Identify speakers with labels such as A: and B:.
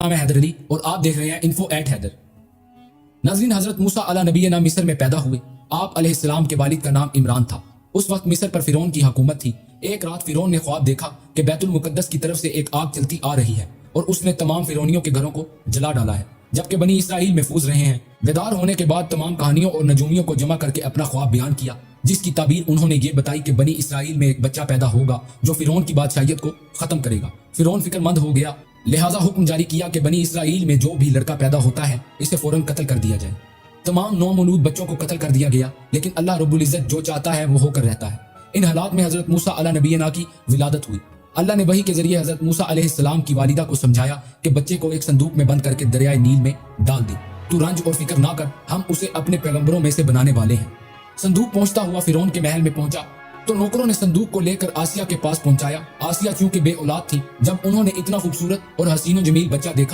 A: मैं हैदर अली और आप देख रहे हैं info@ हैदर। नाज़रीन, हजरत मूसा अला नबीना मिस्र में पैदा हुए। आप अलैहिस्सलाम के वालिद का नाम इमरान था। उस वक्त मिस्र पर फिरौन की हुकूमत थी। एक रात फिरौन ने ख्वाब देखा कि बैतुल मुकद्दस की तरफ से एक आग चलती आ रही है और उसने तमाम फिरौनियों के घरों को जला डाला है, जबकि बनी इसराइल महफूज रहे हैं। बेदार होने के बाद तमाम कहानियों और नजूमियों को जमा करके अपना ख्वाब बयान किया, जिसकी ताबीर उन्होंने ये बताई कि बनी इसराइल में एक बच्चा पैदा होगा जो फिरौन की बादशाहियत को खत्म करेगा। फिरौन फिक्रमंद हो गया, लिहाजा हुक्म जारी किया कि बनी इसराइल में जो भी लड़का पैदा होता है इसे फौरन कत्ल कर दिया जाए। तमाम नौमौलूद बच्चों को कत्ल कर दिया गया, लेकिन अल्लाह रब्बुल इज्जत जो चाहता है वो होकर रहता है। इन हालात में हजरत मूसा अला नबीना की विलादत हुई। अल्लाह ने वही के जरिए हजरत मूसा अलैहिस्सलाम की वालिदा को समझाया कि बच्चे को एक संदूक में बंद करके दरियाए नील में डाल दे। तू रंज और फिक्र ना कर, हम उसे अपने पैगंबरों में से बनाने वाले हैं। संदूक पहुंचता हुआ फिरौन के महल में पहुंचा तो नौकरों ने संदूक को लेकर आसिया के पास पहुंचाया। आसिया चूंकि बे औलाद थी, जब उन्होंने इतना खूबसूरत और हसीनो जमील बच्चा देखा